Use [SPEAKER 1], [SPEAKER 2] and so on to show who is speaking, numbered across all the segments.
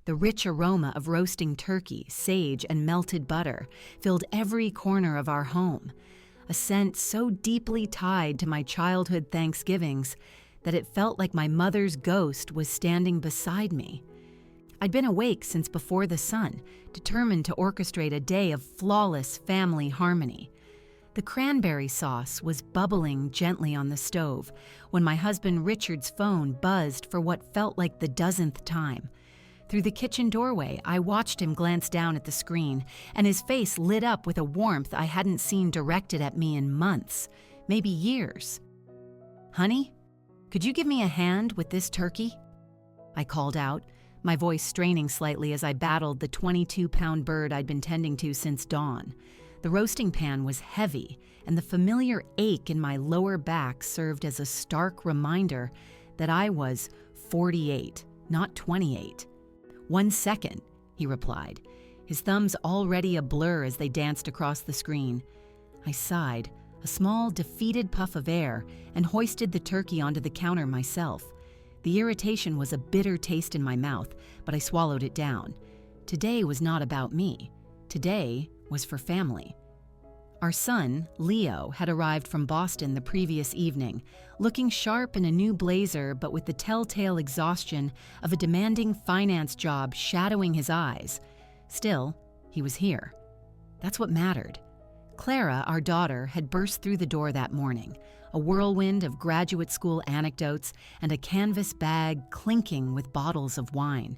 [SPEAKER 1] The rich aroma of roasting turkey, sage, and melted butter filled every corner of our home, a scent so deeply tied to my childhood Thanksgivings that it felt like my mother's ghost was standing beside me. I'd been awake since before the sun, determined to orchestrate a day of flawless family harmony. The cranberry sauce was bubbling gently on the stove when my husband Richard's phone buzzed for what felt like the dozenth time. Through the kitchen doorway, I watched him glance down at the screen, and his face lit up with a warmth I hadn't seen directed at me in months, maybe years. "Honey, could you give me a hand with this turkey?" I called out, my voice straining slightly as I battled the 22-pound bird I'd been tending to since dawn. The roasting pan was heavy, and the familiar ache in my lower back served as a stark reminder that I was 48, not 28. "1 second," he replied, his thumbs already a blur as they danced across the screen. I sighed, a small, defeated puff of air, and hoisted the turkey onto the counter myself. The irritation was a bitter taste in my mouth, but I swallowed it down. Today was not about me. Today was for family. Our son, Leo, had arrived from Boston the previous evening, looking sharp in a new blazer but with the telltale exhaustion of a demanding finance job shadowing his eyes. Still, he was here. That's what mattered. Clara, our daughter, had burst through the door that morning, a whirlwind of graduate school anecdotes and a canvas bag clinking with bottles of wine.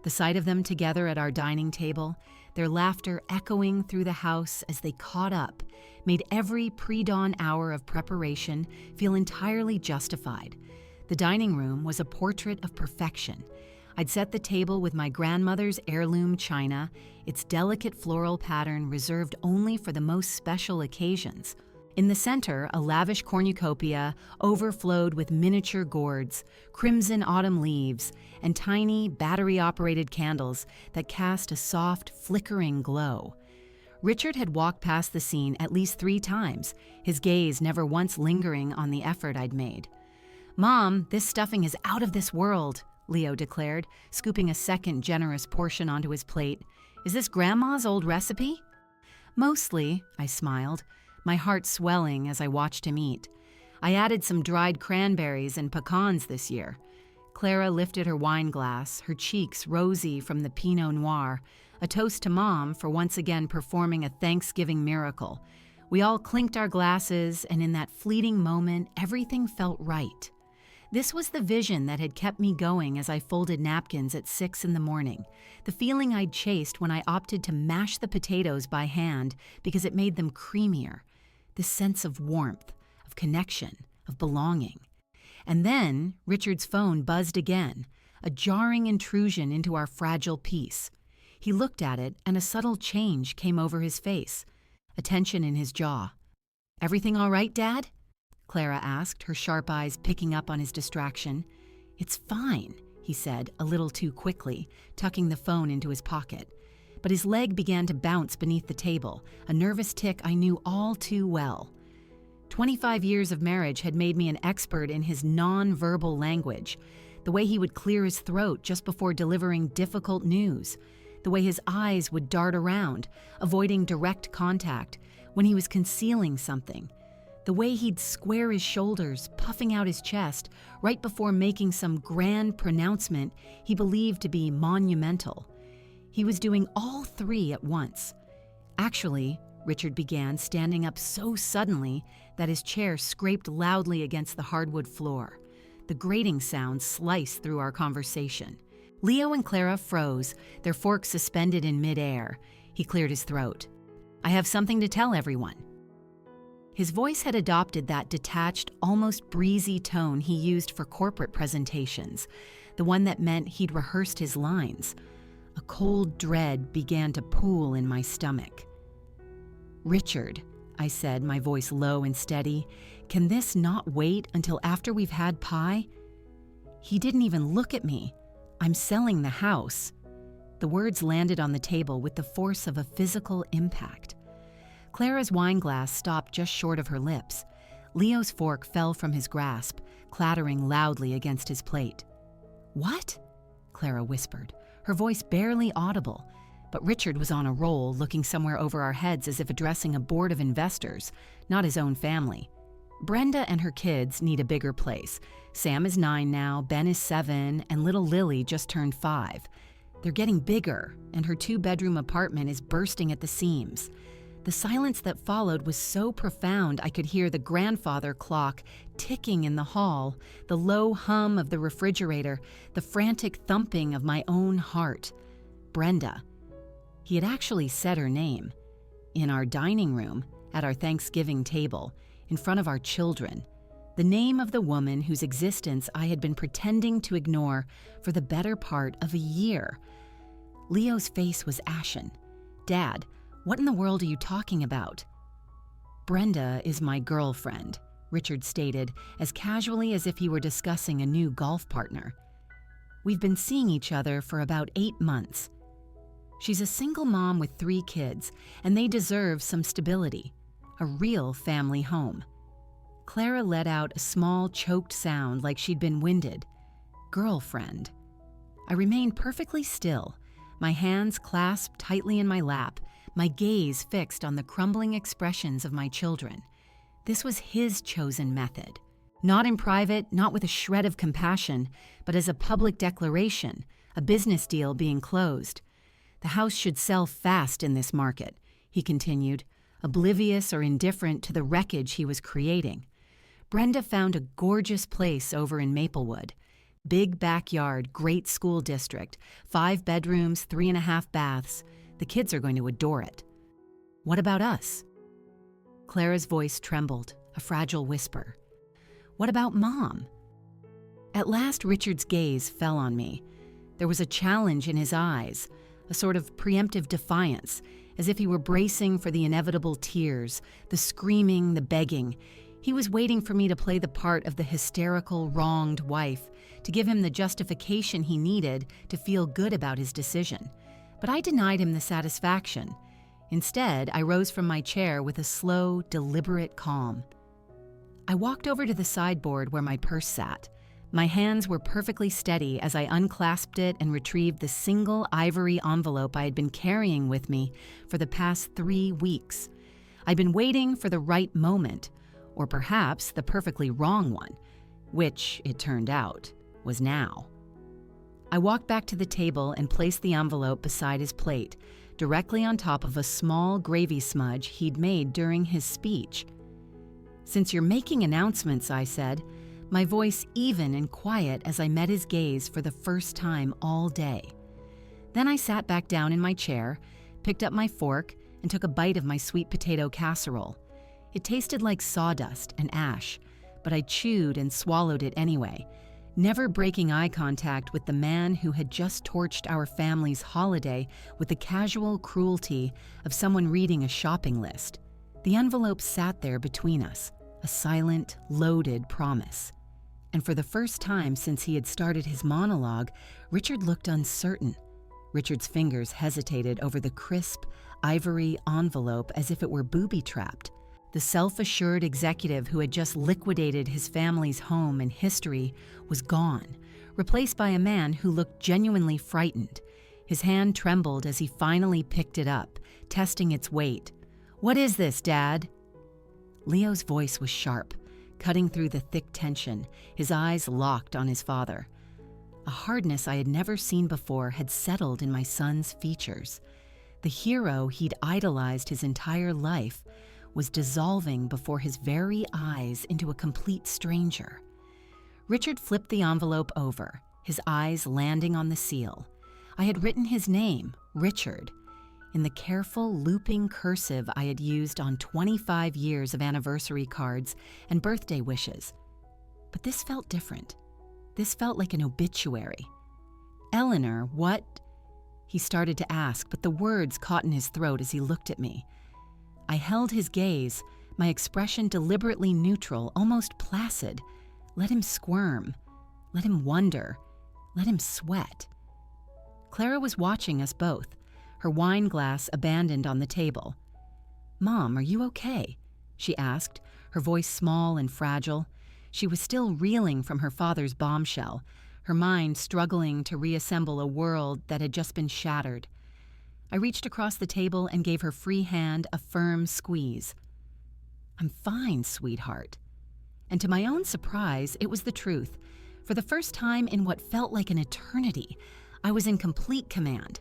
[SPEAKER 1] The sight of them together at our dining table, their laughter echoing through the house as they caught up, made every pre-dawn hour of preparation feel entirely justified. The dining room was a portrait of perfection. I'd set the table with my grandmother's heirloom china, its delicate floral pattern reserved only for the most special occasions. In the center, a lavish cornucopia overflowed with miniature gourds, crimson autumn leaves, and tiny battery-operated candles that cast a soft, flickering glow. Richard had walked past the scene at least 3 times, his gaze never once lingering on the effort I'd made. "Mom, this stuffing is out of this world," Leo declared, scooping a second generous portion onto his plate. "Is this Grandma's old recipe?" "Mostly," I smiled, my heart swelling as I watched him eat. "I added some dried cranberries and pecans this year." Clara lifted her wine glass, her cheeks rosy from the Pinot Noir, a toast to Mom for once again performing a Thanksgiving miracle. We all clinked our glasses, and in that fleeting moment, everything felt right. This was the vision that had kept me going as I folded napkins at 6 in the morning, the feeling I'd chased when I opted to mash the potatoes by hand because it made them creamier, this sense of warmth, of connection, of belonging. And then Richard's phone buzzed again, a jarring intrusion into our fragile peace. He looked at it, and a subtle change came over his face, a tension in his jaw. "Everything all right, Dad?" Clara asked, her sharp eyes picking up on his distraction. "It's fine," he said, a little too quickly, tucking the phone into his pocket. But his leg began to bounce beneath the table, a nervous tic I knew all too well. 25 years of marriage had made me an expert in his non-verbal language, the way he would clear his throat just before delivering difficult news, the way his eyes would dart around, avoiding direct contact when he was concealing something, the way he'd square his shoulders, puffing out his chest, right before making some grand pronouncement he believed to be monumental. He was doing all 3 at once. Actually, Richard began, standing up so suddenly that his chair scraped loudly against the hardwood floor. The grating sound sliced through our conversation. Leo and Clara froze, their forks suspended in midair. He cleared his throat. "I have something to tell everyone." His voice had adopted that detached, almost breezy tone he used for corporate presentations, the one that meant he'd rehearsed his lines. A cold dread began to pool in my stomach. "Richard," I said, my voice low and steady, "can this not wait until after we've had pie?" He didn't even look at me. "I'm selling the house." The words landed on the table with the force of a physical impact. Clara's wine glass stopped just short of her lips. Leo's fork fell from his grasp, clattering loudly against his plate. "What?" Clara whispered, her voice barely audible, but Richard was on a roll, looking somewhere over our heads as if addressing a board of investors, not his own family. Brenda and her kids need a bigger place. Sam is 9 now, Ben is 7, and little Lily just turned 5. They're getting bigger, and her 2-bedroom apartment is bursting at the seams. The silence that followed was so profound I could hear the grandfather clock ticking in the hall, the low hum of the refrigerator, the frantic thumping of my own heart. Brenda. He had actually said her name. In our dining room, at our Thanksgiving table, in front of our children, the name of the woman whose existence I had been pretending to ignore for the better part of a year. Leo's face was ashen. "Dad, what in the world are you talking about?" "Brenda is my girlfriend," Richard stated, as casually as if he were discussing a new golf partner. "We've been seeing each other for about 8 months. She's a single mom with 3 kids, and they deserve some stability. A real family home." Clara let out a small, choked sound like she'd been winded. "Girlfriend." I remained perfectly still, my hands clasped tightly in my lap, my gaze fixed on the crumbling expressions of my children. This was his chosen method. Not in private, not with a shred of compassion, but as a public declaration, a business deal being closed. "The house should sell fast in this market," he continued, oblivious or indifferent to the wreckage he was creating. Brenda found a gorgeous place over in Maplewood. Big backyard, great school district, 5 bedrooms, 3.5 baths. The kids are going to adore it. "What about us?" Clara's voice trembled, a fragile whisper. "What about Mom?" At last, Richard's gaze fell on me. There was a challenge in his eyes, a sort of preemptive defiance, as if he were bracing for the inevitable tears, the screaming, the begging. He was waiting for me to play the part of the hysterical, wronged wife, to give him the justification he needed to feel good about his decision. But I denied him the satisfaction. Instead, I rose from my chair with a slow, deliberate calm. I walked over to the sideboard where my purse sat. My hands were perfectly steady as I unclasped it and retrieved the single ivory envelope I had been carrying with me for the past 3 weeks. I'd been waiting for the right moment, or perhaps the perfectly wrong one, which, it turned out, was now. I walked back to the table and placed the envelope beside his plate, directly on top of a small gravy smudge he'd made during his speech. "Since you're making announcements," I said, my voice even and quiet as I met his gaze for the first time all day. Then I sat back down in my chair, picked up my fork, and took a bite of my sweet potato casserole. It tasted like sawdust and ash, but I chewed and swallowed it anyway, never breaking eye contact with the man who had just torched our family's holiday with the casual cruelty of someone reading a shopping list. The envelope sat there between us, a silent, loaded promise. And for the first time since he had started his monologue, Richard looked uncertain. Richard's fingers hesitated over the crisp, ivory envelope as if it were booby-trapped. The self-assured executive who had just liquidated his family's home and history was gone, replaced by a man who looked genuinely frightened. His hand trembled as he finally picked it up, testing its weight. "What is this, Dad?" Leo's voice was sharp, cutting through the thick tension, his eyes locked on his father. A hardness I had never seen before had settled in my son's features. The hero he'd idolized his entire life was dissolving before his very eyes into a complete stranger. Richard flipped the envelope over, his eyes landing on the seal. I had written his name, Richard, in the careful, looping cursive I had used on 25 years of anniversary cards and birthday wishes. But this felt different. This felt like an obituary. "Eleanor, what?" He started to ask, but the words caught in his throat as he looked at me. I held his gaze, my expression deliberately neutral, almost placid. Let him squirm. Let him wonder. Let him sweat. Clara was watching us both, her wine glass abandoned on the table. "Mom, are you okay?" she asked, her voice small and fragile. She was still reeling from her father's bombshell, her mind struggling to reassemble a world that had just been shattered. I reached across the table and gave her free hand a firm squeeze. "I'm fine, sweetheart." And to my own surprise, it was the truth. For the first time in what felt like an eternity, I was in complete command.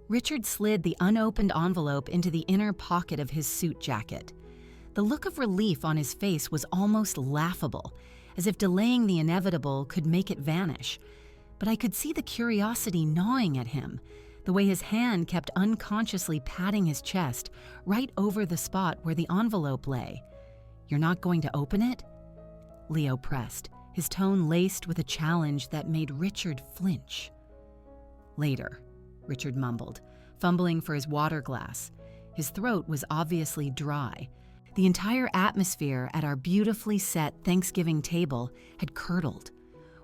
[SPEAKER 1] Richard slid the unopened envelope into the inner pocket of his suit jacket. The look of relief on his face was almost laughable, as if delaying the inevitable could make it vanish. But I could see the curiosity gnawing at him, the way his hand kept unconsciously patting his chest right over the spot where the envelope lay. "You're not going to open it?" Leo pressed, his tone laced with a challenge that made Richard flinch. "Later," Richard mumbled, fumbling for his water glass. His throat was obviously dry. The entire atmosphere at our beautifully set Thanksgiving table had curdled.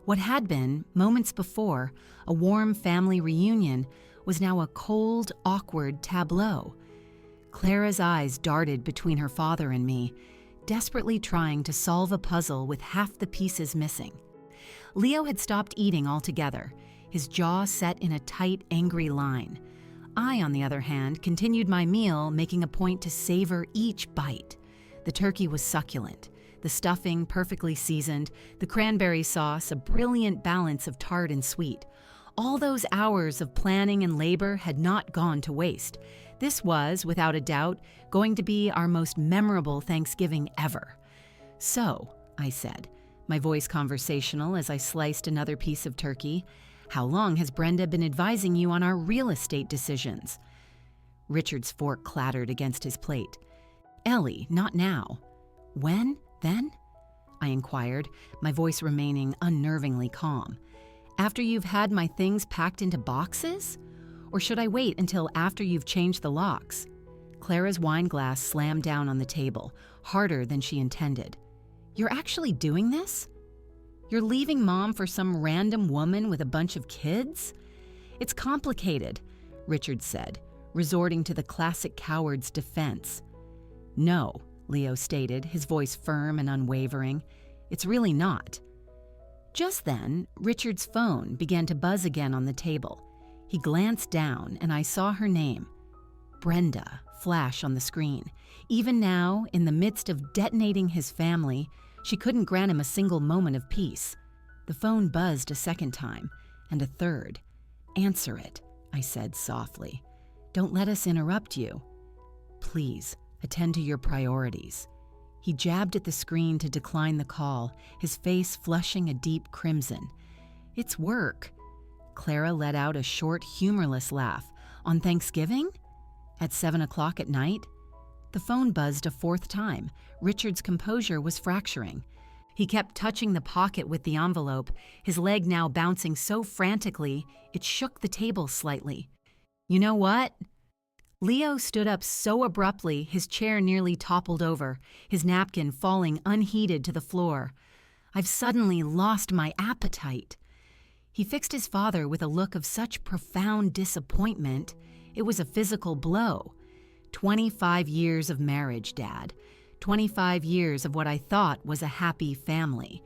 [SPEAKER 1] What had been, moments before, a warm family reunion was now a cold, awkward tableau. Clara's eyes darted between her father and me, desperately trying to solve a puzzle with half the pieces missing. Leo had stopped eating altogether, his jaw set in a tight, angry line. I, on the other hand, continued my meal, making a point to savor each bite. The turkey was succulent, the stuffing perfectly seasoned, the cranberry sauce a brilliant balance of tart and sweet. All those hours of planning and labor had not gone to waste. This was, without a doubt, going to be our most memorable Thanksgiving ever. "So," I said, my voice conversational as I sliced another piece of turkey, "how long has Brenda been advising you on our real estate decisions?" Richard's fork clattered against his plate. "Ellie, not now." "When, then?" I inquired, my voice remaining unnervingly calm. "After you've had my things packed into boxes? Or should I wait until after you've changed the locks?" Clara's wine glass slammed down on the table, harder than she intended. "You're actually doing this? You're leaving Mom for some random woman with a bunch of kids?" "It's complicated," Richard said, resorting to the classic coward's defense. "No," Leo stated, his voice firm and unwavering. "It's really not." Just then, Richard's phone began to buzz again on the table. He glanced down, and I saw her name, Brenda, flash on the screen. Even now, in the midst of detonating his family, she couldn't grant him a single moment of peace. The phone buzzed a second time, and a third. "Answer it," I said softly. "Don't let us interrupt you. Please, attend to your priorities." He jabbed at the screen to decline the call, his face flushing a deep crimson. "It's work." Clara let out a short, humorless laugh. "On Thanksgiving? At 7 o'clock at night?" The phone buzzed a fourth time. Richard's composure was fracturing. He kept touching the pocket with the envelope, his leg now bouncing so frantically it shook the table slightly. "You know what?" Leo stood up so abruptly his chair nearly toppled over, his napkin falling unheeded to the floor. "I've suddenly lost my appetite." He fixed his father with a look of such profound disappointment. It was a physical blow. 25 years of marriage, Dad. 25 years of what I thought was a happy family.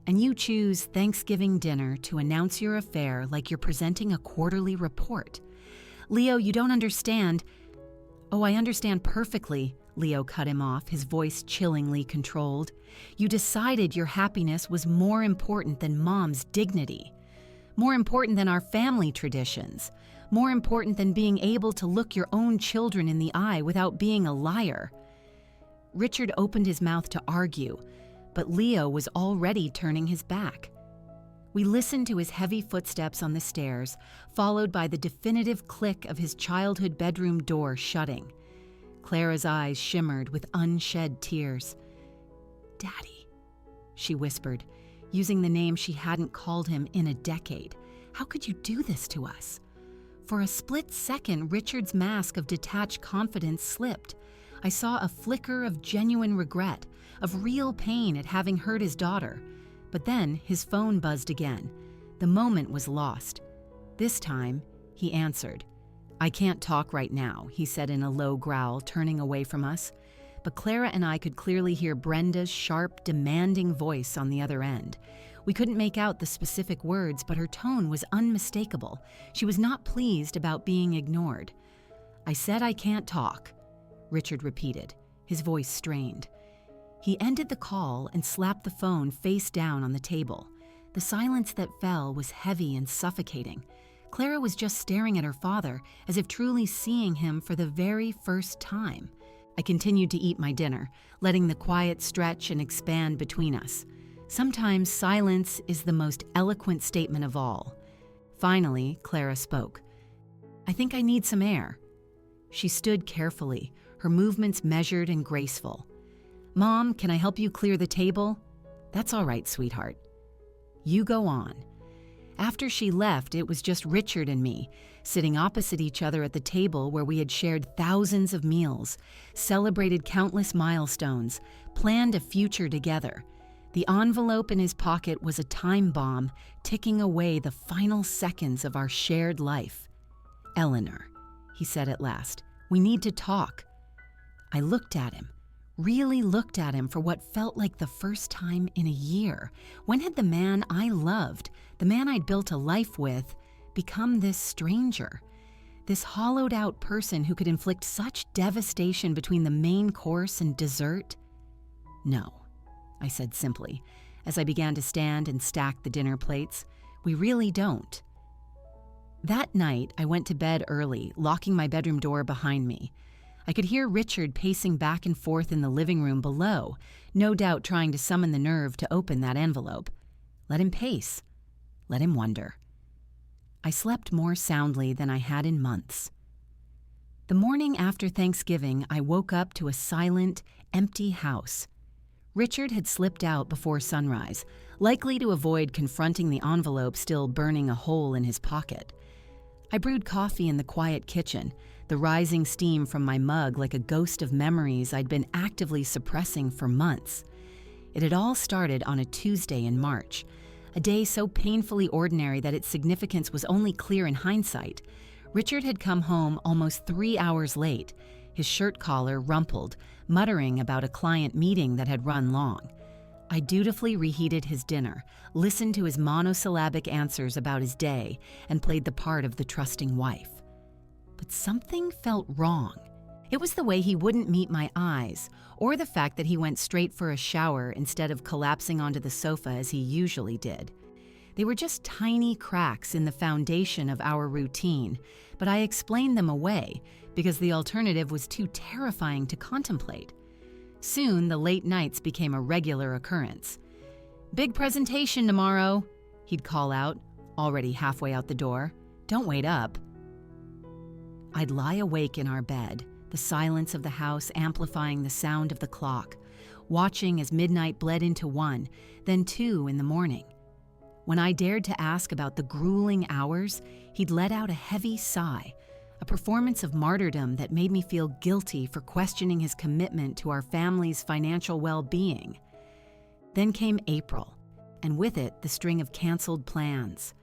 [SPEAKER 1] And you choose Thanksgiving dinner to announce your affair like you're presenting a quarterly report. "Leo, you don't understand." "Oh, I understand perfectly," Leo cut him off, his voice chillingly controlled. "You decided your happiness was more important than Mom's dignity. More important than our family traditions. More important than being able to look your own children in the eye without being a liar." Richard opened his mouth to argue, but Leo was already turning his back. We listened to his heavy footsteps on the stairs, followed by the definitive click of his childhood bedroom door shutting. Clara's eyes shimmered with unshed tears. "Daddy," she whispered, using the name she hadn't called him in a decade. "How could you do this to us?" For a split second, Richard's mask of detached confidence slipped. I saw a flicker of genuine regret, of real pain at having hurt his daughter. But then his phone buzzed again. The moment was lost. This time, he answered. "I can't talk right now," he said in a low growl, turning away from us. But Clara and I could clearly hear Brenda's sharp, demanding voice on the other end. We couldn't make out the specific words, but her tone was unmistakable. She was not pleased about being ignored. "I said I can't talk," Richard repeated, his voice strained. He ended the call and slapped the phone face down on the table. The silence that fell was heavy and suffocating. Clara was just staring at her father, as if truly seeing him for the very first time. I continued to eat my dinner, letting the quiet stretch and expand between us. Sometimes silence is the most eloquent statement of all. Finally, Clara spoke. "I think I need some air." She stood carefully, her movements measured and graceful. "Mom, can I help you clear the table?" "That's all right, sweetheart." "You go on." After she left, it was just Richard and me, sitting opposite each other at the table where we had shared thousands of meals, celebrated countless milestones, planned a future together. The envelope in his pocket was a time bomb ticking away the final seconds of our shared life. "Eleanor," he said at last, "we need to talk." I looked at him, really looked at him for what felt like the first time in a year. When had the man I loved, the man I'd built a life with, become this stranger? This hollowed-out person who could inflict such devastation between the main course and dessert? "No," I said simply, as I began to stand and stack the dinner plates. "We really don't." That night, I went to bed early, locking my bedroom door behind me. I could hear Richard pacing back and forth in the living room below, no doubt trying to summon the nerve to open that envelope. Let him pace. Let him wonder. I slept more soundly than I had in months. The morning after Thanksgiving, I woke up to a silent, empty house. Richard had slipped out before sunrise, likely to avoid confronting the envelope still burning a hole in his pocket. I brewed coffee in the quiet kitchen, the rising steam from my mug like a ghost of memories I'd been actively suppressing for months. It had all started on a Tuesday in March, a day so painfully ordinary that its significance was only clear in hindsight. Richard had come home almost 3 hours late, his shirt collar rumpled, muttering about a client meeting that had run long. I dutifully reheated his dinner, listened to his monosyllabic answers about his day, and played the part of the trusting wife. But something felt wrong. It was the way he wouldn't meet my eyes, or the fact that he went straight for a shower instead of collapsing onto the sofa as he usually did. They were just tiny cracks in the foundation of our routine, but I explained them away because the alternative was too terrifying to contemplate. Soon, the late nights became a regular occurrence. "Big presentation tomorrow," he'd call out, already halfway out the door. "Don't wait up." I'd lie awake in our bed, the silence of the house amplifying the sound of the clock, watching as midnight bled into 1, then 2 in the morning. When I dared to ask about the grueling hours, he'd let out a heavy sigh, a performance of martyrdom that made me feel guilty for questioning his commitment to our family's financial well-being. Then came April, and with it the string of canceled plans.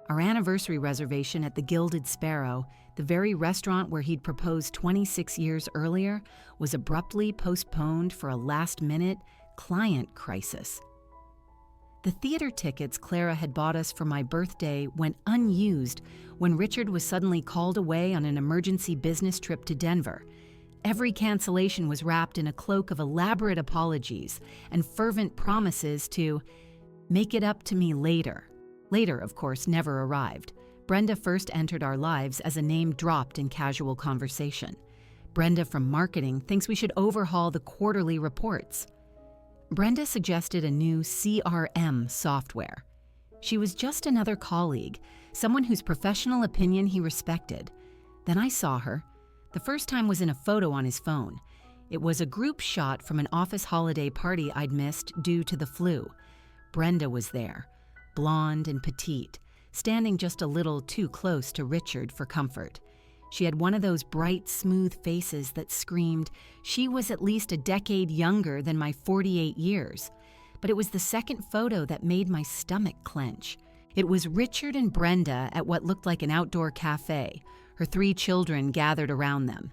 [SPEAKER 1] Our anniversary reservation at the Gilded Sparrow, the very restaurant where he'd proposed 26 years earlier, was abruptly postponed for a last-minute client crisis. The theater tickets Clara had bought us for my birthday went unused when Richard was suddenly called away on an emergency business trip to Denver. Every cancellation was wrapped in a cloak of elaborate apologies and fervent promises to make it up to me later. Later, of course, never arrived. Brenda first entered our lives as a name dropped in casual conversation. Brenda from marketing thinks we should overhaul the quarterly reports. Brenda suggested a new CRM software. She was just another colleague, someone whose professional opinion he respected. Then I saw her. The first time was in a photo on his phone. It was a group shot from an office holiday party I'd missed due to the flu. Brenda was there, blonde and petite, standing just a little too close to Richard for comfort. She had one of those bright, smooth faces that screamed she was at least a decade younger than my 48 years. But it was the second photo that made my stomach clench. It was Richard and Brenda at what looked like an outdoor cafe, her 3 children gathered around them.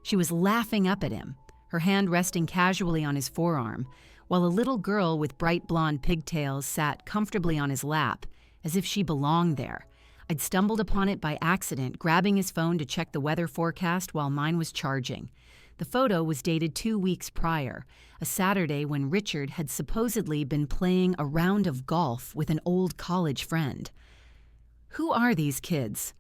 [SPEAKER 1] She was laughing up at him, her hand resting casually on his forearm, while a little girl with bright blonde pigtails sat comfortably on his lap, as if she belonged there. I'd stumbled upon it by accident, grabbing his phone to check the weather forecast while mine was charging. The photo was dated 2 weeks prior, a Saturday when Richard had supposedly been playing a round of golf with an old college friend. "Who are these kids?"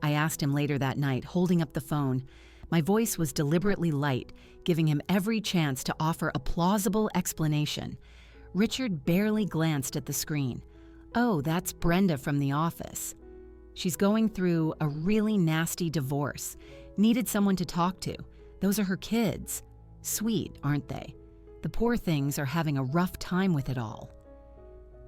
[SPEAKER 1] I asked him later that night, holding up the phone. My voice was deliberately light, giving him every chance to offer a plausible explanation. Richard barely glanced at the screen. "Oh, that's Brenda from the office. She's going through a really nasty divorce. Needed someone to talk to. Those are her kids. Sweet, aren't they? The poor things are having a rough time with it all."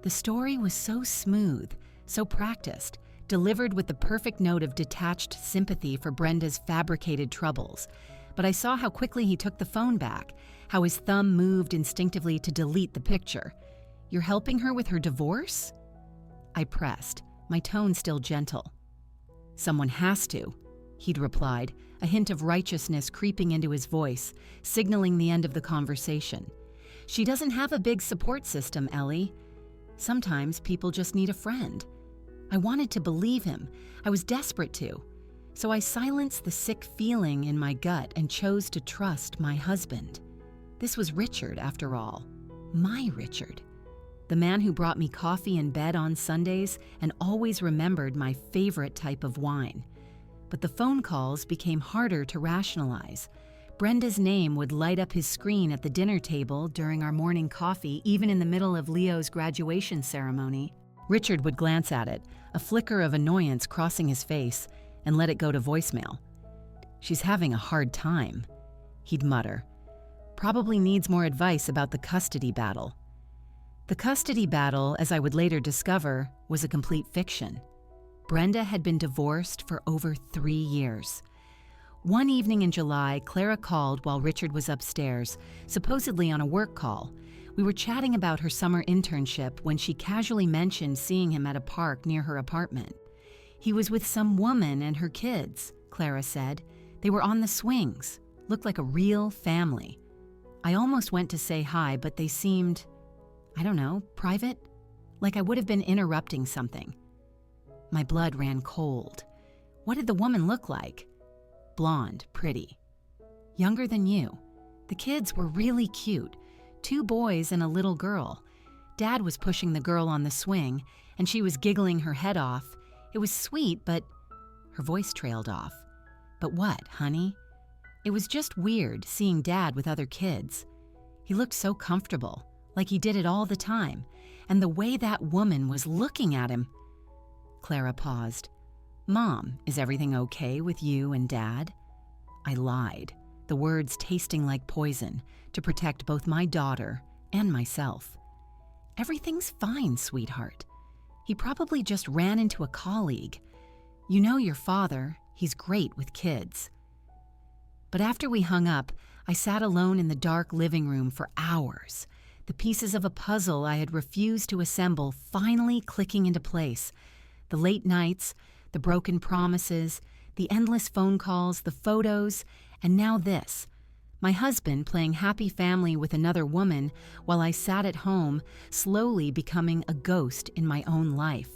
[SPEAKER 1] The story was so smooth, so practiced, delivered with the perfect note of detached sympathy for Brenda's fabricated troubles. But I saw how quickly he took the phone back, how his thumb moved instinctively to delete the picture. "You're helping her with her divorce?" I pressed, my tone still gentle. "Someone has to," he'd replied, a hint of righteousness creeping into his voice, signaling the end of the conversation. "She doesn't have a big support system, Ellie. Sometimes people just need a friend." I wanted to believe him. I was desperate to. So I silenced the sick feeling in my gut and chose to trust my husband. This was Richard, after all. My Richard. The man who brought me coffee in bed on Sundays and always remembered my favorite type of wine. But the phone calls became harder to rationalize. Brenda's name would light up his screen at the dinner table during our morning coffee, even in the middle of Leo's graduation ceremony. Richard would glance at it, a flicker of annoyance crossing his face, and let it go to voicemail. "She's having a hard time," he'd mutter. "Probably needs more advice about the custody battle." The custody battle, as I would later discover, was a complete fiction. Brenda had been divorced for over 3 years. One evening in July, Clara called while Richard was upstairs, supposedly on a work call. We were chatting about her summer internship when she casually mentioned seeing him at a park near her apartment. "He was with some woman and her kids," Clara said. "They were on the swings. Looked like a real family." I almost went to say hi, but they seemed, I don't know, private? Like I would have been interrupting something. My blood ran cold. What did the woman look like? Blonde, pretty. Younger than you. The kids were really cute. 2 boys and a little girl. Dad was pushing the girl on the swing, and she was giggling her head off. It was sweet, but her voice trailed off. "But what, honey?" It was just weird seeing Dad with other kids. He looked so comfortable, like he did it all the time, and the way that woman was looking at him. Clara paused. "Mom, is everything okay with you and Dad?" I lied, the words tasting like poison, to protect both my daughter and myself. "Everything's fine, sweetheart. He probably just ran into a colleague. You know your father, he's great with kids." But after we hung up, I sat alone in the dark living room for hours, the pieces of a puzzle I had refused to assemble finally clicking into place. The late nights, the broken promises, the endless phone calls, the photos, and now this. My husband playing happy family with another woman while I sat at home, slowly becoming a ghost in my own life.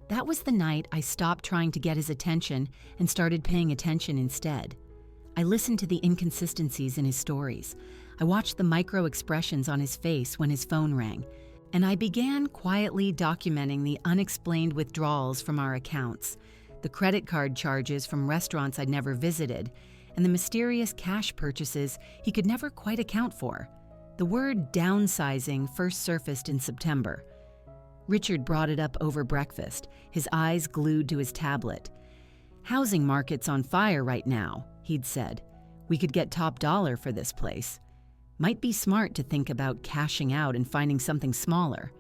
[SPEAKER 1] That was the night I stopped trying to get his attention and started paying attention instead. I listened to the inconsistencies in his stories. I watched the micro expressions on his face when his phone rang, and I began quietly documenting the unexplained withdrawals from our accounts, the credit card charges from restaurants I'd never visited, and the mysterious cash purchases he could never quite account for. The word downsizing first surfaced in September. Richard brought it up over breakfast, his eyes glued to his tablet. "Housing market's on fire right now," he'd said. "We could get top dollar for this place. Might be smart to think about cashing out and finding something smaller."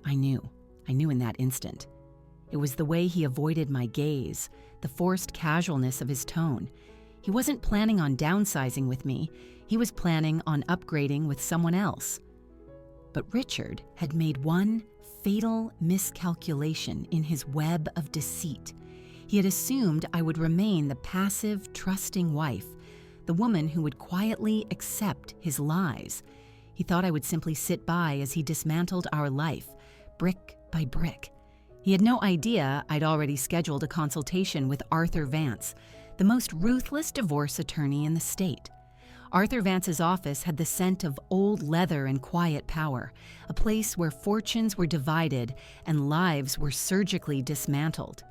[SPEAKER 1] I knew in that instant. It was the way he avoided my gaze, the forced casualness of his tone. He wasn't planning on downsizing with me. He was planning on upgrading with someone else. But Richard had made one fatal miscalculation in his web of deceit. He had assumed I would remain the passive, trusting wife, the woman who would quietly accept his lies. He thought I would simply sit by as he dismantled our life, brick by brick. He had no idea I'd already scheduled a consultation with Arthur Vance, the most ruthless divorce attorney in the state. Arthur Vance's office had the scent of old leather and quiet power, a place where fortunes were divided and lives were surgically dismantled.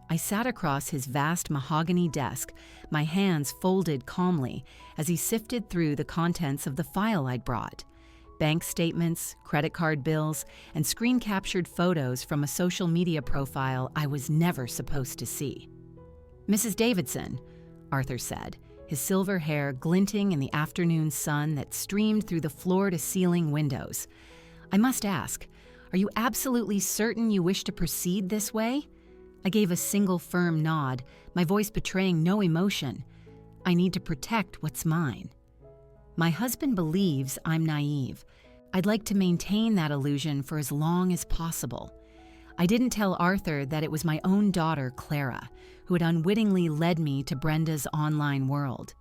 [SPEAKER 1] I sat across his vast mahogany desk, my hands folded calmly as he sifted through the contents of the file I'd brought. Bank statements, credit card bills, and screen-captured photos from a social media profile I was never supposed to see. "Mrs. Davidson," Arthur said, his silver hair glinting in the afternoon sun that streamed through the floor-to-ceiling windows. "I must ask, are you absolutely certain you wish to proceed this way?" I gave a single firm nod, my voice betraying no emotion. "I need to protect what's mine." My husband believes I'm naive. I'd like to maintain that illusion for as long as possible. I didn't tell Arthur that it was my own daughter, Clara, who had unwittingly led me to Brenda's online world.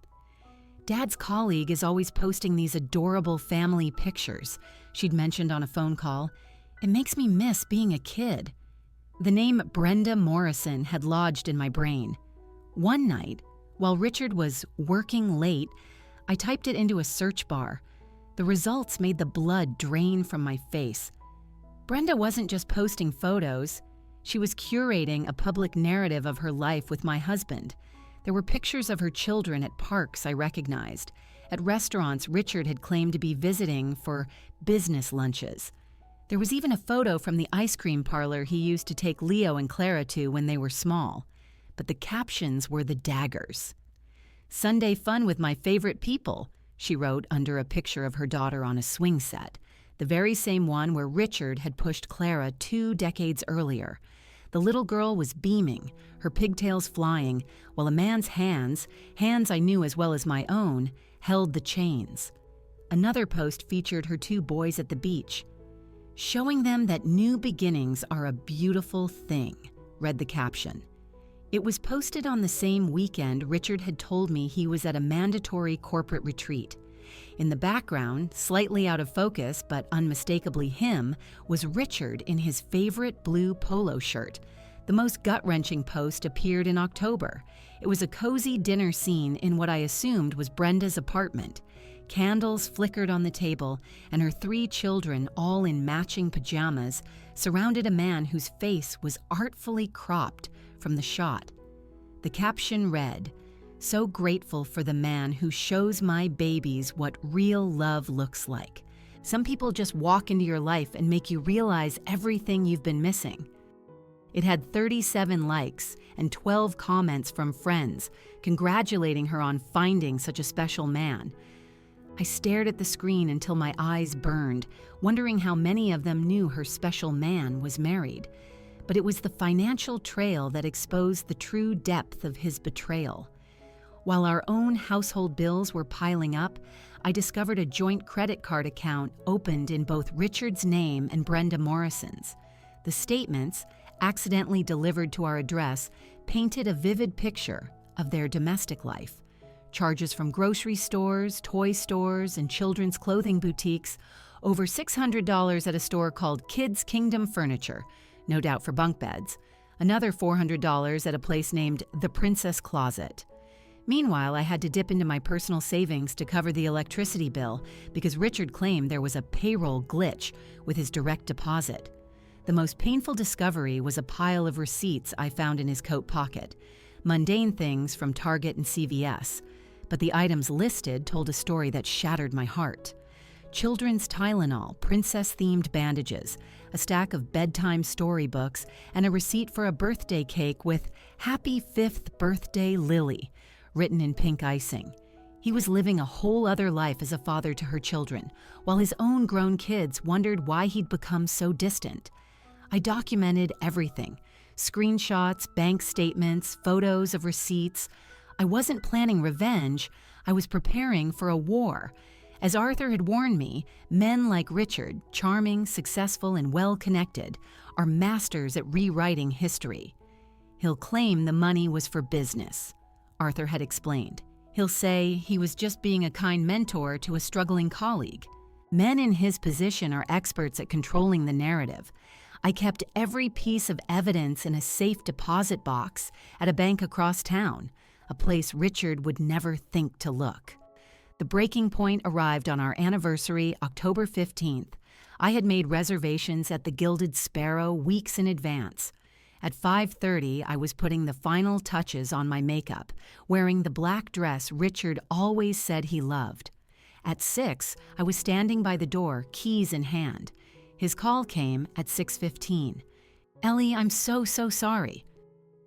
[SPEAKER 1] "Dad's colleague is always posting these adorable family pictures," she'd mentioned on a phone call. "It makes me miss being a kid." The name Brenda Morrison had lodged in my brain. One night, while Richard was working late, I typed it into a search bar. The results made the blood drain from my face. Brenda wasn't just posting photos. She was curating a public narrative of her life with my husband. There were pictures of her children at parks I recognized, at restaurants Richard had claimed to be visiting for business lunches. There was even a photo from the ice cream parlor he used to take Leo and Clara to when they were small. But the captions were the daggers. "Sunday fun with my favorite people," she wrote under a picture of her daughter on a swing set, the very same one where Richard had pushed Clara 2 decades earlier. The little girl was beaming, her pigtails flying, while a man's hands I knew as well as my own, held the chains. Another post featured her 2 boys at the beach. "Showing them that new beginnings are a beautiful thing," read the caption. It was posted on the same weekend Richard had told me he was at a mandatory corporate retreat. In the background, slightly out of focus but unmistakably him, was Richard in his favorite blue polo shirt. The most gut-wrenching post appeared in October. It was a cozy dinner scene in what I assumed was Brenda's apartment. Candles flickered on the table, and her 3 children, all in matching pajamas, surrounded a man whose face was artfully cropped from the shot. The caption read, "So grateful for the man who shows my babies what real love looks like. Some people just walk into your life and make you realize everything you've been missing." It had 37 likes and 12 comments from friends, congratulating her on finding such a special man. I stared at the screen until my eyes burned, wondering how many of them knew her special man was married. But it was the financial trail that exposed the true depth of his betrayal. While our own household bills were piling up, I discovered a joint credit card account opened in both Richard's name and Brenda Morrison's. The statements, accidentally delivered to our address, painted a vivid picture of their domestic life. Charges from grocery stores, toy stores, and children's clothing boutiques, over $600 at a store called Kids Kingdom Furniture, no doubt for bunk beds, another $400 at a place named The Princess Closet. Meanwhile, I had to dip into my personal savings to cover the electricity bill because Richard claimed there was a payroll glitch with his direct deposit. The most painful discovery was a pile of receipts I found in his coat pocket, mundane things from Target and CVS, but the items listed told a story that shattered my heart. Children's Tylenol, princess-themed bandages, a stack of bedtime storybooks, and a receipt for a birthday cake with "Happy 5th Birthday, Lily," written in pink icing. He was living a whole other life as a father to her children, while his own grown kids wondered why he'd become so distant. I documented everything: screenshots, bank statements, photos of receipts. I wasn't planning revenge, I was preparing for a war. As Arthur had warned me, men like Richard, charming, successful, and well-connected, are masters at rewriting history. "He'll claim the money was for business," Arthur had explained. "He'll say he was just being a kind mentor to a struggling colleague." Men in his position are experts at controlling the narrative. I kept every piece of evidence in a safe deposit box at a bank across town, a place Richard would never think to look. The breaking point arrived on our anniversary, October 15th. I had made reservations at the Gilded Sparrow weeks in advance. At 5:30, I was putting the final touches on my makeup, wearing the black dress Richard always said he loved. At 6, I was standing by the door, keys in hand. His call came at 6:15. "Ellie, I'm so sorry.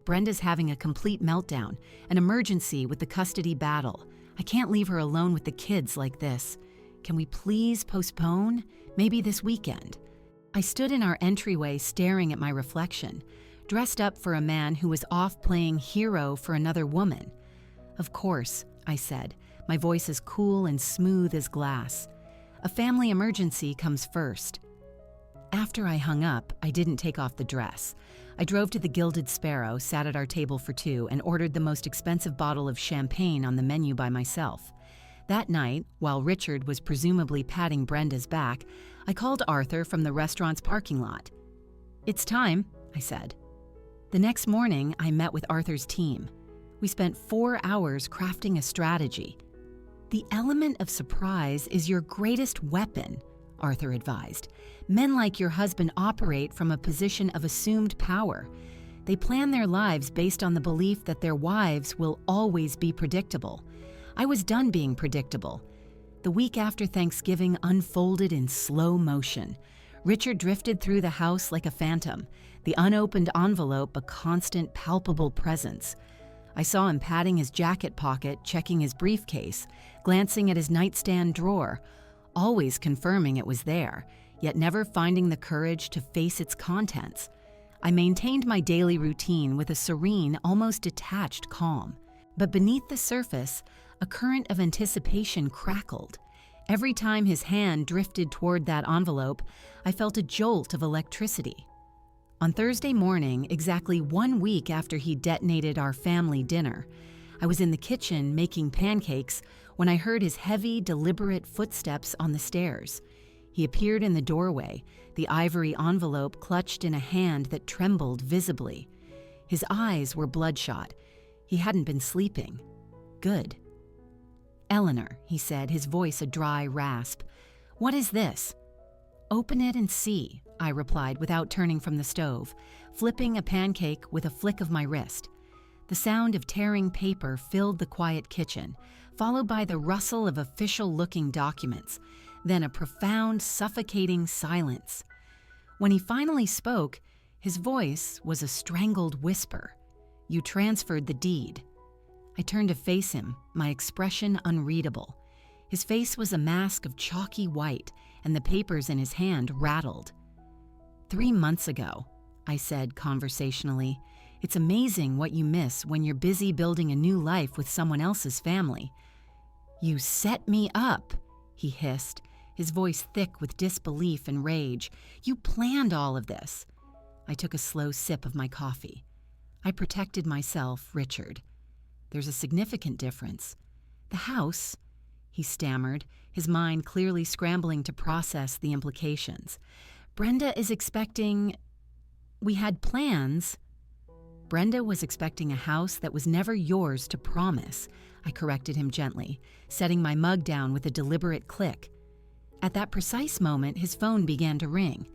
[SPEAKER 1] Brenda's having a complete meltdown, an emergency with the custody battle. I can't leave her alone with the kids like this. Can we please postpone? Maybe this weekend?" I stood in our entryway staring at my reflection, dressed up for a man who was off playing hero for another woman. "Of course," I said, my voice as cool and smooth as glass. "A family emergency comes first." After I hung up, I didn't take off the dress. I drove to the Gilded Sparrow, sat at our table for two, and ordered the most expensive bottle of champagne on the menu by myself. That night, while Richard was presumably patting Brenda's back, I called Arthur from the restaurant's parking lot. "It's time," I said. The next morning, I met with Arthur's team. We spent 4 hours crafting a strategy. "The element of surprise is your greatest weapon," Arthur advised. "Men like your husband operate from a position of assumed power. They plan their lives based on the belief that their wives will always be predictable. I was done being predictable. The week after Thanksgiving unfolded in slow motion. Richard drifted through the house like a phantom, the unopened envelope a constant, palpable presence. I saw him patting his jacket pocket, checking his briefcase, glancing at his nightstand drawer, always confirming it was there, yet never finding the courage to face its contents. I maintained my daily routine with a serene, almost detached calm. But beneath the surface, a current of anticipation crackled. Every time his hand drifted toward that envelope, I felt a jolt of electricity. On Thursday morning, exactly 1 week after he detonated our family dinner, I was in the kitchen making pancakes when I heard his heavy, deliberate footsteps on the stairs. He appeared in the doorway, the ivory envelope clutched in a hand that trembled visibly. His eyes were bloodshot. He hadn't been sleeping. Good. "Eleanor," he said, his voice a dry rasp. "What is this?" "Open it and see," I replied without turning from the stove, flipping a pancake with a flick of my wrist. The sound of tearing paper filled the quiet kitchen, followed by the rustle of official-looking documents, then a profound, suffocating silence. When he finally spoke, his voice was a strangled whisper. "You transferred the deed." I turned to face him, my expression unreadable. His face was a mask of chalky white, and the papers in his hand rattled. 3 months ago, I said conversationally. "It's amazing what you miss when you're busy building a new life with someone else's family." "You set me up," he hissed, his voice thick with disbelief and rage. "You planned all of this." I took a slow sip of my coffee. "I protected myself, Richard. There's a significant difference. The house," he stammered, his mind clearly scrambling to process the implications. "Brenda is expecting... We had plans." "Brenda was expecting a house that was never yours to promise," I corrected him gently, setting my mug down with a deliberate click. At that precise moment, his phone began to ring.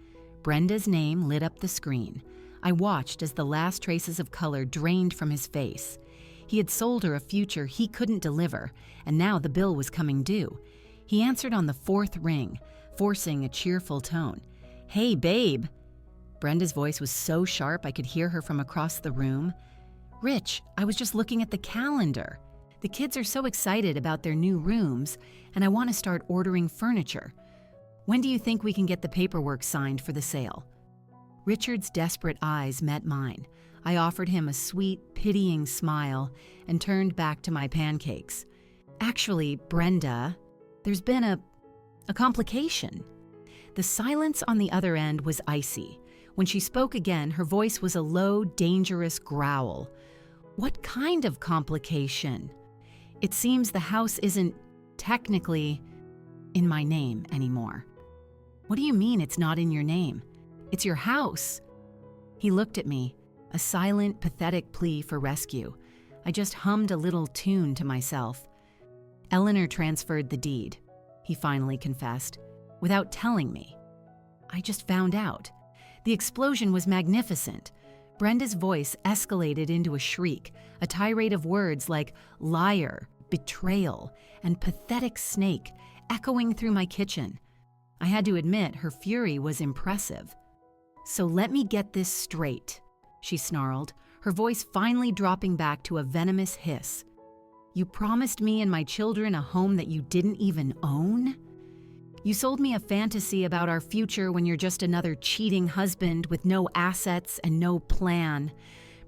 [SPEAKER 1] Brenda's name lit up the screen. I watched as the last traces of color drained from his face. He had sold her a future he couldn't deliver, and now the bill was coming due. He answered on the 4th ring, forcing a cheerful tone. "Hey, babe." Brenda's voice was so sharp I could hear her from across the room. "Rich, I was just looking at the calendar. The kids are so excited about their new rooms, and I want to start ordering furniture. When do you think we can get the paperwork signed for the sale?" Richard's desperate eyes met mine. I offered him a sweet, pitying smile and turned back to my pancakes. "Actually, Brenda, there's been a complication." The silence on the other end was icy. When she spoke again, her voice was a low, dangerous growl. "What kind of complication?" "It seems the house isn't technically in my name anymore." What do you mean it's not in your name? It's your house. He looked at me, a silent, pathetic plea for rescue. I just hummed a little tune to myself. Eleanor transferred the deed, he finally confessed, without telling me. I just found out. The explosion was magnificent. Brenda's voice escalated into a shriek, a tirade of words like liar, betrayal, and pathetic snake echoing through my kitchen. I had to admit her fury was impressive. "So let me get this straight," she snarled, her voice finally dropping back to a venomous hiss. "You promised me and my children a home that you didn't even own? You sold me a fantasy about our future when you're just another cheating husband with no assets and no plan.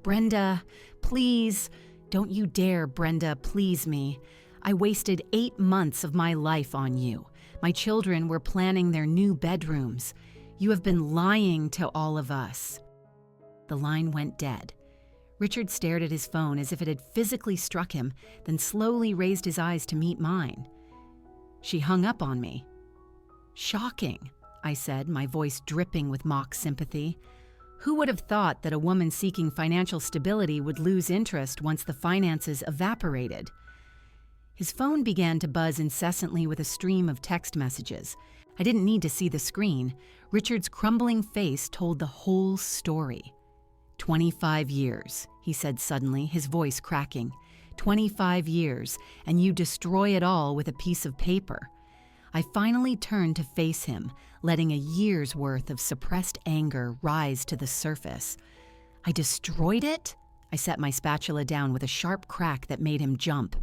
[SPEAKER 1] Brenda, please, don't you dare, Brenda, please me. I wasted 8 months of my life on you. My children were planning their new bedrooms. You have been lying to all of us." The line went dead. Richard stared at his phone as if it had physically struck him, then slowly raised his eyes to meet mine. She hung up on me. "Shocking," I said, my voice dripping with mock sympathy. Who would have thought that a woman seeking financial stability would lose interest once the finances evaporated? His phone began to buzz incessantly with a stream of text messages. I didn't need to see the screen. Richard's crumbling face told the whole story. 25 years, he said suddenly, his voice cracking. 25 years, and you destroy it all with a piece of paper. I finally turned to face him, letting a year's worth of suppressed anger rise to the surface. "I destroyed it?" I set my spatula down with a sharp crack that made him jump.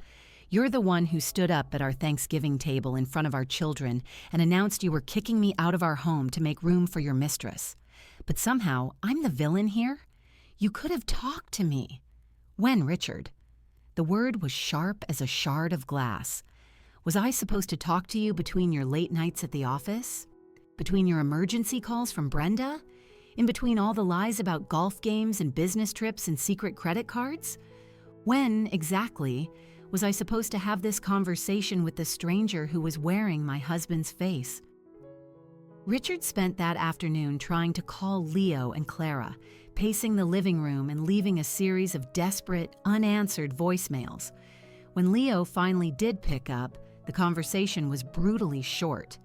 [SPEAKER 1] "You're the one who stood up at our Thanksgiving table in front of our children and announced you were kicking me out of our home to make room for your mistress. But somehow, I'm the villain here? You could have talked to me." "When, Richard?" The word was sharp as a shard of glass. "Was I supposed to talk to you between your late nights at the office? Between your emergency calls from Brenda? In between all the lies about golf games and business trips and secret credit cards? When, exactly, was I supposed to have this conversation with the stranger who was wearing my husband's face?" Richard spent that afternoon trying to call Leo and Clara, pacing the living room and leaving a series of desperate, unanswered voicemails. When Leo finally did pick up, the conversation was brutally short.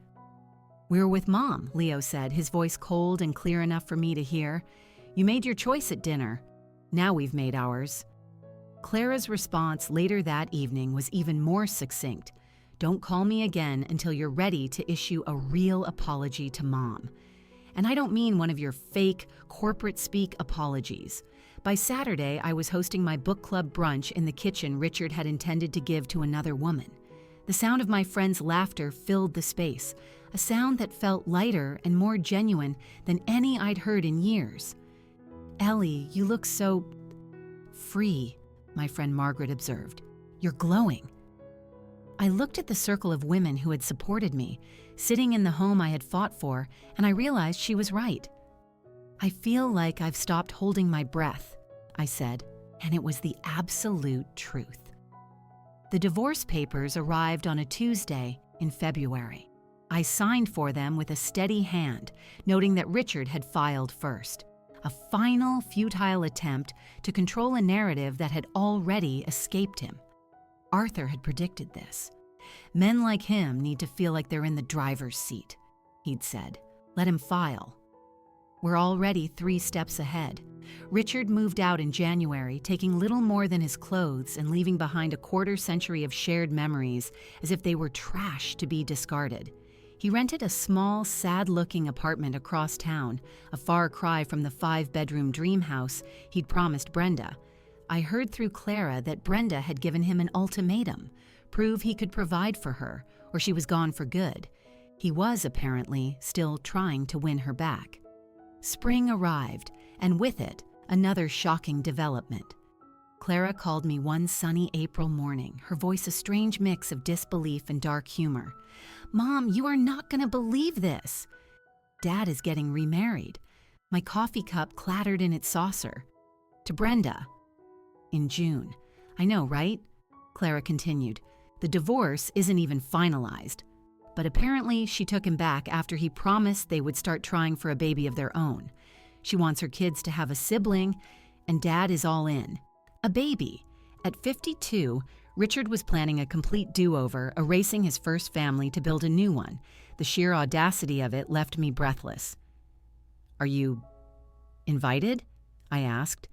[SPEAKER 1] "We were with Mom," Leo said, his voice cold and clear enough for me to hear. "You made your choice at dinner. Now we've made ours." Clara's response later that evening was even more succinct. "Don't call me again until you're ready to issue a real apology to Mom. And I don't mean one of your fake, corporate-speak apologies. By Saturday, I was hosting my book club brunch in the kitchen Richard had intended to give to another woman. The sound of my friend's laughter filled the space, a sound that felt lighter and more genuine than any I'd heard in years. "Ellie, you look so free," my friend Margaret observed. "You're glowing." I looked at the circle of women who had supported me, sitting in the home I had fought for, and I realized she was right. "I feel like I've stopped holding my breath," I said, and it was the absolute truth. The divorce papers arrived on a Tuesday in February. I signed for them with a steady hand, noting that Richard had filed first. A final, futile attempt to control a narrative that had already escaped him. Arthur had predicted this. "Men like him need to feel like they're in the driver's seat," he'd said. "Let him file." We're already 3 steps ahead. Richard moved out in January, taking little more than his clothes and leaving behind a quarter-century of shared memories as if they were trash to be discarded. He rented a small, sad-looking apartment across town, a far cry from the 5-bedroom dream house he'd promised Brenda. I heard through Clara that Brenda had given him an ultimatum: prove he could provide for her, or she was gone for good. He was, apparently, still trying to win her back. Spring arrived, and with it, another shocking development. Clara called me one sunny April morning, her voice a strange mix of disbelief and dark humor. "Mom, you are not going to believe this. Dad is getting remarried." My coffee cup clattered in its saucer. "To Brenda." "In June. I know, right?" Clara continued. "The divorce isn't even finalized." but apparently she took him back after he promised they would start trying for a baby of their own. She wants her kids to have a sibling, and Dad is all in. A baby. At 52, Richard was planning a complete do-over, erasing his first family to build a new one. The sheer audacity of it left me breathless. "Are you invited?" I asked.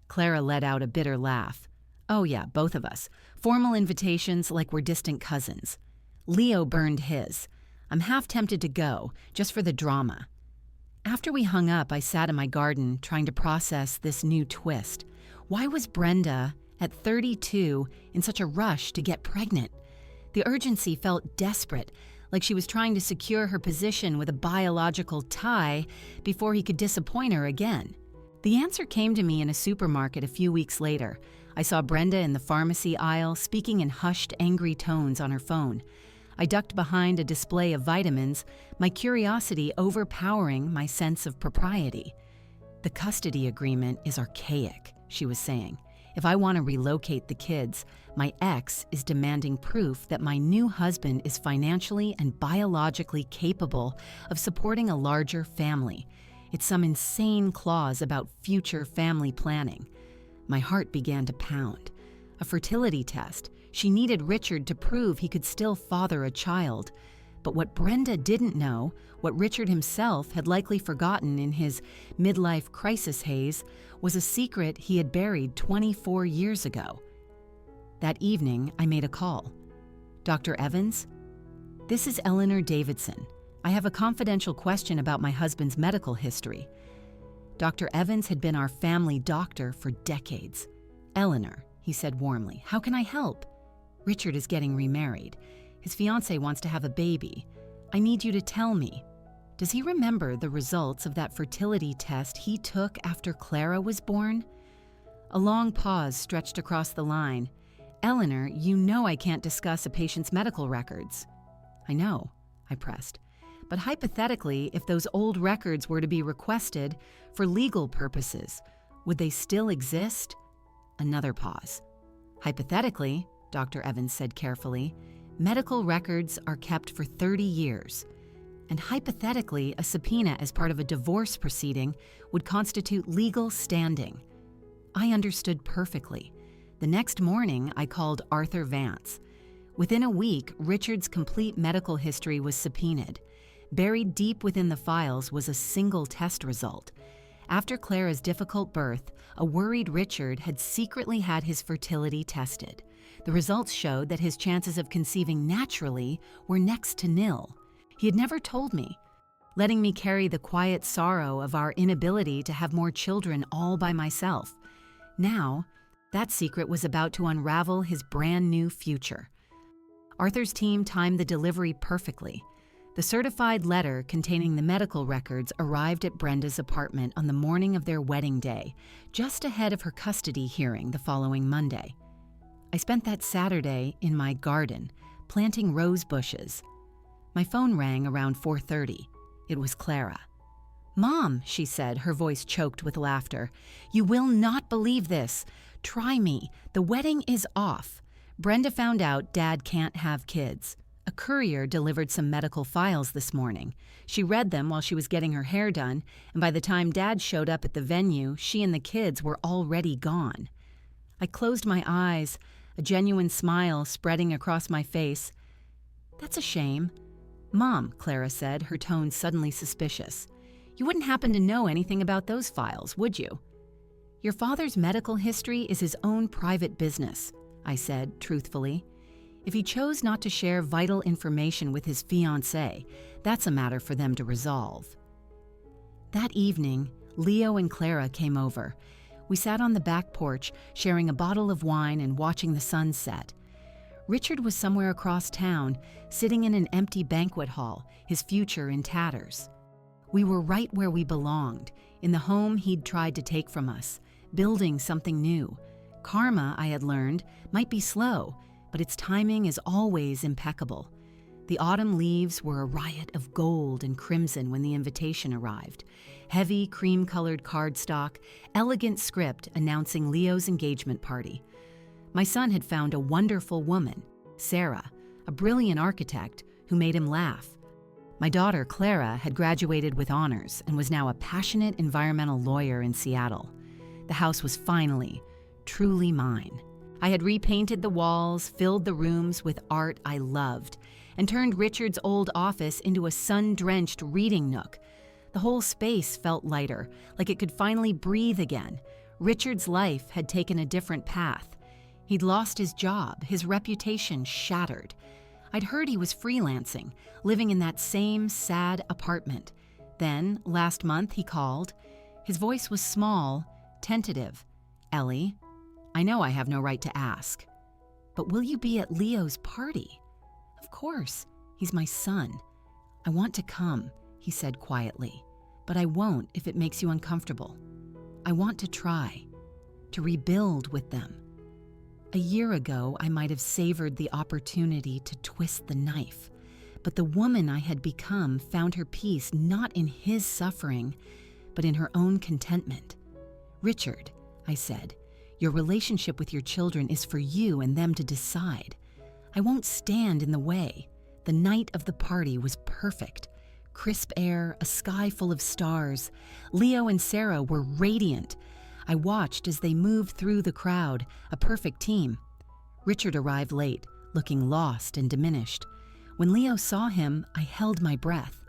[SPEAKER 1] Clara let out a bitter laugh. "Oh yeah, both of us. Formal invitations like we're distant cousins. Leo burned his. I'm half tempted to go, just for the drama." After we hung up, I sat in my garden trying to process this new twist. Why was Brenda, at 32, in such a rush to get pregnant? The urgency felt desperate, like she was trying to secure her position with a biological tie before he could disappoint her again. The answer came to me in a supermarket a few weeks later. I saw Brenda in the pharmacy aisle speaking in hushed, angry tones on her phone. I ducked behind a display of vitamins, my curiosity overpowering my sense of propriety. "The custody agreement is archaic," she was saying. "If I want to relocate the kids, my ex is demanding proof that my new husband is financially and biologically capable of supporting a larger family. It's some insane clause about future family planning." My heart began to pound. A fertility test. She needed Richard to prove he could still father a child. But what Brenda didn't know, what Richard himself had likely forgotten in his midlife crisis haze, was a secret he had buried 24 years ago. That evening, I made a call. "Dr. Evans? This is Eleanor Davidson. I have a confidential question about my husband's medical history." Dr. Evans had been our family doctor for decades. "Eleanor," he said warmly, "how can I help?" "Richard is getting remarried. His fiancée wants to have a baby. I need you to tell me, does he remember the results of that fertility test he took after Clara was born?" A long pause stretched across the line. "Eleanor, you know I can't discuss a patient's medical records." "I know," I pressed. "But hypothetically, if those old records were to be requested for legal purposes, would they still exist?" Another pause. "Hypothetically," Dr. Evans said carefully, "medical records are kept for 30 years. And hypothetically, a subpoena as part of a divorce proceeding would constitute legal standing." I understood perfectly. The next morning, I called Arthur Vance. Within a week, Richard's complete medical history was subpoenaed. Buried deep within the files was a single test result. After Clara's difficult birth, a worried Richard had secretly had his fertility tested. The results showed that his chances of conceiving naturally were next to nil. He had never told me, letting me carry the quiet sorrow of our inability to have more children all by myself. Now, that secret was about to unravel his brand new future. Arthur's team timed the delivery perfectly. The certified letter containing the medical records arrived at Brenda's apartment on the morning of their wedding day, just ahead of her custody hearing the following Monday. I spent that Saturday in my garden, planting rose bushes. My phone rang around 4:30. It was Clara. "Mom," she said, her voice choked with laughter, "you will not believe this. Try me. The wedding is off. Brenda found out Dad can't have kids. A courier delivered some medical files this morning. She read them while she was getting her hair done, and by the time Dad showed up at the venue, she and the kids were already gone." I closed my eyes, a genuine smile spreading across my face. "That's a shame." "Mom," Clara said, her tone suddenly suspicious, "you wouldn't happen to know anything about those files, would you?" "Your father's medical history is his own private business," I said truthfully. "If he chose not to share vital information with his fiancée, that's a matter for them to resolve." That evening, Leo and Clara came over. We sat on the back porch, sharing a bottle of wine and watching the sun set. Richard was somewhere across town, sitting in an empty banquet hall, his future in tatters. We were right where we belonged, in the home he'd tried to take from us, building something new. Karma, I had learned, might be slow, but its timing is always impeccable. The autumn leaves were a riot of gold and crimson when the invitation arrived. Heavy, cream-colored cardstock, elegant script announcing Leo's engagement party. My son had found a wonderful woman, Sarah, a brilliant architect, who made him laugh. My daughter, Clara, had graduated with honors and was now a passionate environmental lawyer in Seattle. The house was finally, truly mine. I had repainted the walls, filled the rooms with art I loved, and turned Richard's old office into a sun-drenched reading nook. The whole space felt lighter, like it could finally breathe again. Richard's life had taken a different path. He'd lost his job, his reputation shattered. I'd heard he was freelancing, living in that same sad apartment. Then, last month, he called. His voice was small, tentative. "Ellie, I know I have no right to ask, but will you be at Leo's party?" "Of course. He's my son. I want to come," he said quietly, "but I won't if it makes you uncomfortable. I want to try, to rebuild with them. A year ago, I might have savored the opportunity to twist the knife, but the woman I had become found her peace not in his suffering, but in her own contentment. Richard," I said, "your relationship with your children is for you and them to decide. I won't stand in the way." The night of the party was perfect. Crisp air, a sky full of stars. Leo and Sarah were radiant. I watched as they moved through the crowd, a perfect team. Richard arrived late, looking lost and diminished. When Leo saw him, I held my breath.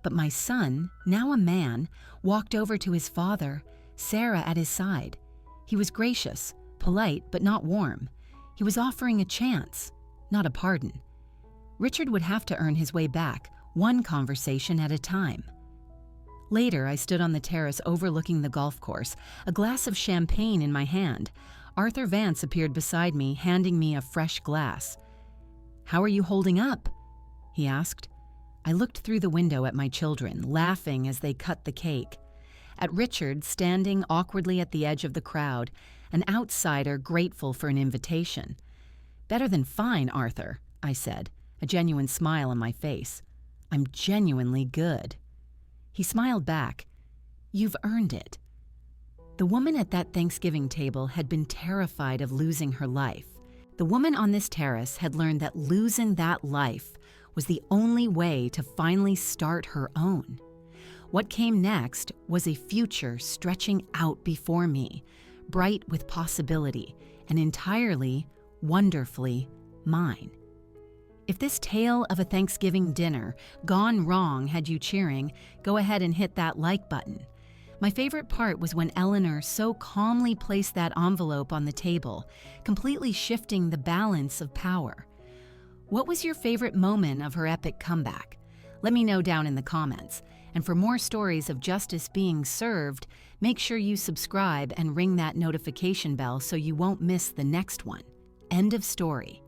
[SPEAKER 1] But my son, now a man, walked over to his father, Sarah at his side. He was gracious, polite, but not warm. He was offering a chance, not a pardon. Richard would have to earn his way back, one conversation at a time. Later, I stood on the terrace overlooking the golf course, a glass of champagne in my hand. Arthur Vance appeared beside me, handing me a fresh glass. "How are you holding up?" he asked. I looked through the window at my children, laughing as they cut the cake. At Richard, standing awkwardly at the edge of the crowd, an outsider grateful for an invitation. "Better than fine, Arthur," I said, a genuine smile on my face. "I'm genuinely good." He smiled back. "You've earned it." The woman at that Thanksgiving table had been terrified of losing her life. The woman on this terrace had learned that losing that life was the only way to finally start her own. What came next was a future stretching out before me, bright with possibility, and entirely, wonderfully mine. If this tale of a Thanksgiving dinner gone wrong had you cheering, go ahead and hit that like button. My favorite part was when Eleanor so calmly placed that envelope on the table, completely shifting the balance of power. What was your favorite moment of her epic comeback? Let me know down in the comments. And for more stories of justice being served, make sure you subscribe and ring that notification bell so you won't miss the next one. End of story.